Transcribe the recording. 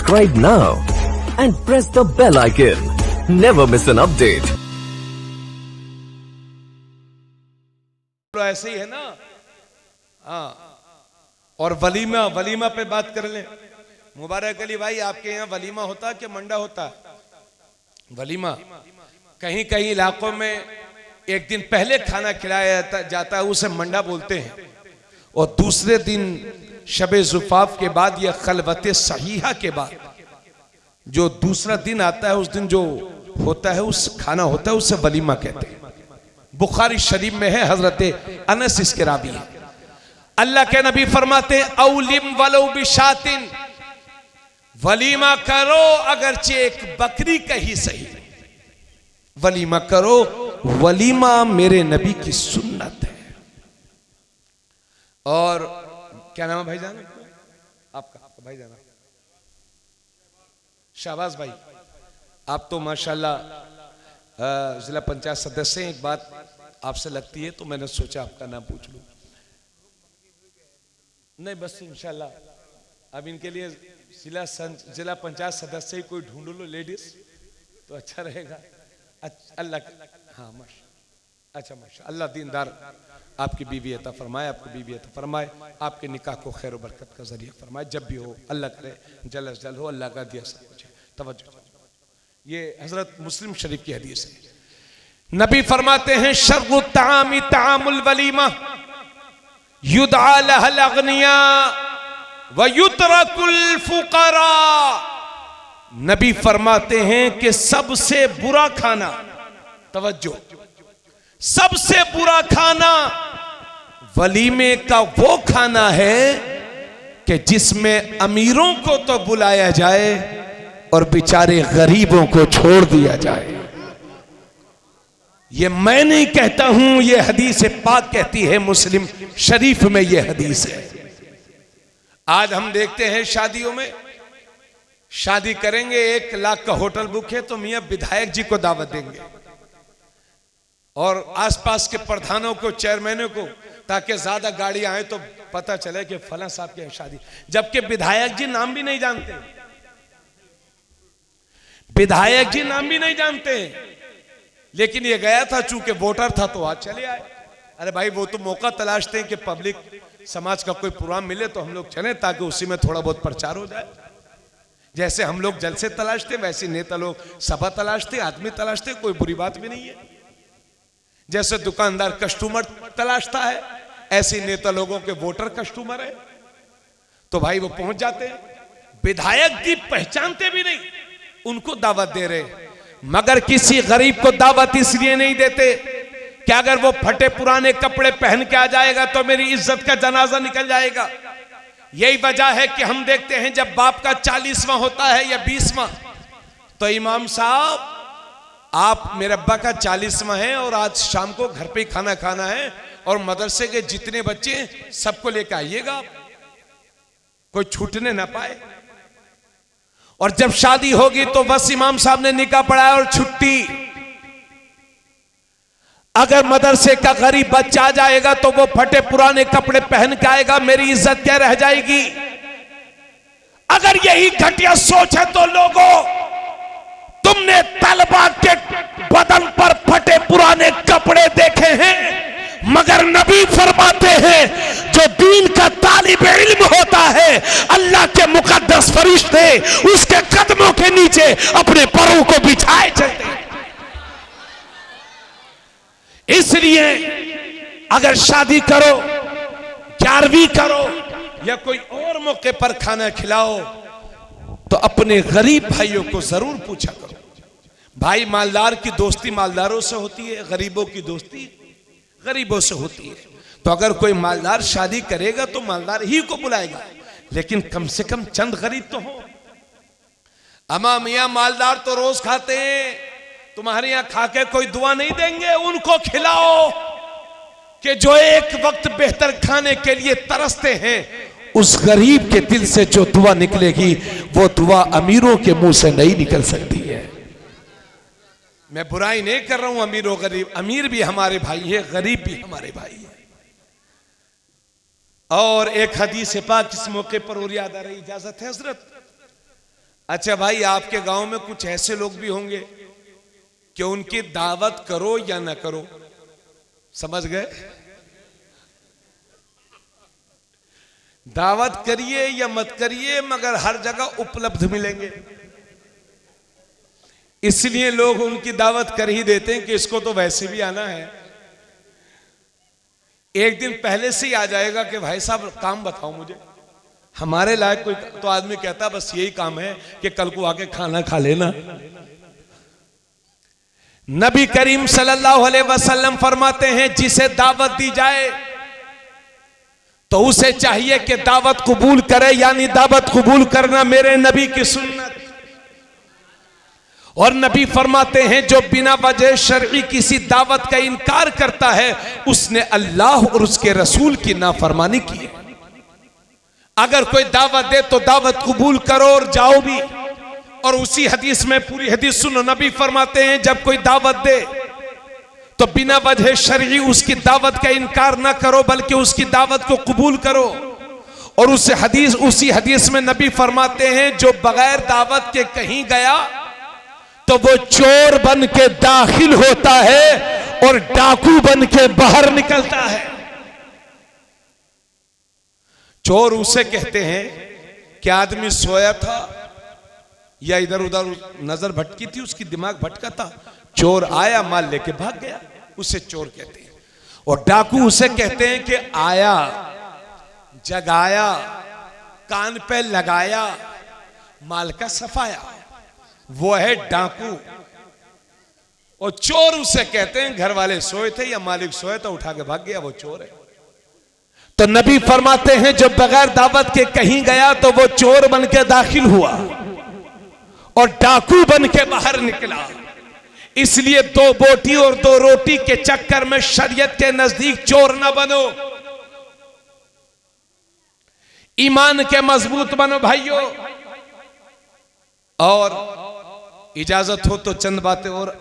Subscribe now and press the bell icon. Never miss an update. तो ऐसे ही है ना। हाँ, और वलीमा वलीमा पे बात कर लें। मुबारक अली भाई, आपके यहाँ वलीमा होता है कि मंडा होता है? वलीमा कहीं कहीं इलाकों में एक दिन पहले खाना खिलाया जाता है, उसे मंडा बोलते हैं, और दूसरे दिन शबे जुफाफ के बाद या खलवते सहीहा के बाद जो दूसरा दिन आता है, उस दिन जो होता है, उस खाना होता है, उसे वलीमा कहते हैं। बुखारी शरीफ में है, हजरत अनस इसके रावी है। अल्लाह के नबी फरमाते औलिम वलो बिशातिन, वलीमा करो अगरचे एक बकरी का ही सही, वलीमा करो। वलीमा मेरे नबी की सुन्नत है। और क्या नाम है भाईजान आपका भाईजान? शाहबाज भाई, आप तो माशाल्लाह जिला पंचायत सदस्य हैं। एक बात आपसे लगती है तो मैंने सोचा आपका नाम पूछ लूं। नहीं, बस इंशाल्लाह अब इनके लिए जिला पंचायत सदस्य ही कोई ढूंढ लो लेडीज तो अच्छा रहेगा। अल्लाह, हाँ माशा, अच्छा माशा, अल्लाह दीनदार आपकी बीवी अता फरमाए, आपको बीवी अता फरमाए, आपके निकाह को खैर और बरकत का जरिया फरमाए। जब भी हो अल्लाह करे जल जल हो, अल्लाह का दिया सब कुछ है। तवज्जो, ये हजरत मुस्लिम शरीफ की हदीस है। नबी फरमाते हैं शर्रु तामी तामुल वलीमा युदआ लहल अगनिया व युतरकुल फुकरा। नबी फरमाते हैं कि सबसे बुरा खाना, तवज्जो, सबसे बुरा खाना वलीमे का वो खाना है कि जिसमें अमीरों को तो बुलाया जाए और बेचारे गरीबों को छोड़ दिया जाए। ये मैं नहीं कहता हूं, ये हदीस पाक कहती है, मुस्लिम शरीफ में ये हदीस है। आज हम देखते हैं शादियों में, शादी करेंगे 1 लाख का होटल बुक है तो मियां विधायक जी को दावत देंगे और आसपास के प्रधानों को, चेयरमैनों को, ताकि ज्यादा गाड़ी आए तो पता चले कि फला साहब की शादी, जबकि विधायक जी नाम भी नहीं जानते, विधायक जी नाम भी नहीं जानते। लेकिन ये गया था, चूंकि वोटर था तो आज चले आए। अरे भाई, वो तो मौका तलाशते हैं कि पब्लिक समाज का कोई प्रोग्राम मिले तो हम लोग चले, ताकि उसी में थोड़ा बहुत प्रचार हो जाए। जैसे हम लोग जलसे तलाशते, वैसे नेता लोग सभा तलाशते, आदमी तलाशते, कोई बुरी बात भी नहीं है। जैसे दुकानदार कस्टमर तलाशता है, ऐसे नेता लोगों के वोटर कस्टमर है, तो भाई वो पहुंच जाते हैं। विधायक जी पहचानते भी नहीं, उनको दावत दे रहे, मगर किसी गरीब को दावत इसलिए नहीं देते कि अगर वो फटे पुराने कपड़े पहन के आ जाएगा तो मेरी इज्जत का जनाजा निकल जाएगा। यही वजह है कि हम देखते हैं जब बाप का 40वां होता है या 20वां, तो इमाम साहब आप मेरे अब्बा का 40वां है और आज शाम को घर पे ही खाना खाना है और मदरसे के जितने बच्चे हैं सबको लेकर आइएगा, कोई छूटने ना पाए। और जब शादी होगी तो बस इमाम साहब ने निकाह पढ़ाया और छुट्टी। अगर मदरसे का गरीब बच्चा आ जाएगा तो वो फटे पुराने कपड़े पहन के आएगा, मेरी इज्जत क्या रह जाएगी? अगर यही घटिया सोच है तो लोगों, तुमने तलबा के बदन पर फटे पुराने कपड़े देखे हैं, मगर नबी फरमाते हैं जो दीन का तालिब इल्म होता है, अल्लाह के मुकद्दस फरिश्ते उसके कदमों के नीचे अपने परों को बिछाए चलते हैं। इसलिए अगर शादी करो, 11वीं करो या कोई और मौके पर खाना खिलाओ तो अपने गरीब भाइयों को जरूर पूछा करो। भाई, मालदार की दोस्ती मालदारों से होती है, गरीबों की दोस्ती गरीबों से होती है। तो अगर कोई मालदार शादी करेगा तो मालदार ही को बुलाएगा, लेकिन कम से कम चंद गरीब तो हो। अमा मियां मालदार तो रोज खाते हैं, तुम्हारे यहां खाके कोई दुआ नहीं देंगे। उनको खिलाओ कि जो एक वक्त बेहतर खाने के लिए तरसते हैं, उस गरीब के दिल से जो दुआ निकलेगी वो दुआ अमीरों के मुंह से नहीं निकल सकती है। मैं बुराई नहीं कर रहा हूं अमीर और गरीब, अमीर भी हमारे भाई है, गरीब भी हमारे भाई है। और एक हदीस पाक इस मौके पर और याद आ रही, इजाजत है हजरत? अच्छा भाई, आपके गांव में कुछ ऐसे लोग भी होंगे कि उनकी दावत करो या ना करो, समझ गए? दावत करिए या मत करिए मगर हर जगह उपलब्ध मिलेंगे, इसलिए लोग उनकी दावत कर ही देते हैं कि इसको तो वैसे भी आना है। एक दिन पहले से ही आ जाएगा कि भाई साहब काम बताओ मुझे, हमारे लायक कोई, तो आदमी कहता बस यही काम है कि कल को आके खाना खा लेना। नबी करीम सल्लल्लाहु अलैहि वसल्लम फरमाते हैं जिसे दावत दी जाए तो उसे चाहिए कि दावत कबूल करे, यानी दावत कबूल करना मेरे नबी की सुन्नत। और नबी फरमाते हैं जो बिना वजह शरई किसी दावत का इनकार करता है उसने अल्लाह और उसके रसूल की नाफरमानी की है। अगर कोई दावत दे तो दावत कबूल करो और जाओ भी। और उसी हदीस में, पूरी हदीस सुनो, नबी फरमाते हैं जब कोई दावत दे तो बिना वजह शरई उसकी दावत का इनकार ना करो बल्कि उसकी दावत को कबूल करो। और उसी हदीस में नबी फरमाते हैं जो बगैर दावत के कहीं गया तो वो चोर बन के दाखिल होता है और डाकू बन के बाहर निकलता है। चोर उसे कहते हैं कि आदमी सोया था या इधर उधर नजर भटकी थी, उसकी दिमाग भटका था, चोर आया माल लेके भाग गया, उसे चोर कहते हैं। और डाकू उसे कहते हैं कि आया, जगाया, कान पे लगाया, माल का सफाया, वो है डाकू। और चोर उसे कहते हैं घर वाले सोए थे या मालिक सोए तो उठा के भाग गया, वो चोर है। तो नबी फरमाते हैं जो बगैर दावत के कहीं गया तो वो चोर बन के दाखिल हुआ और डाकू बन के बाहर निकला। इसलिए दो बोटी और दो रोटी के चक्कर में शरीयत के नजदीक चोर ना बनो, ईमान के मजबूत बनो भाइयों। और इजाजत हो तो चंद बातें और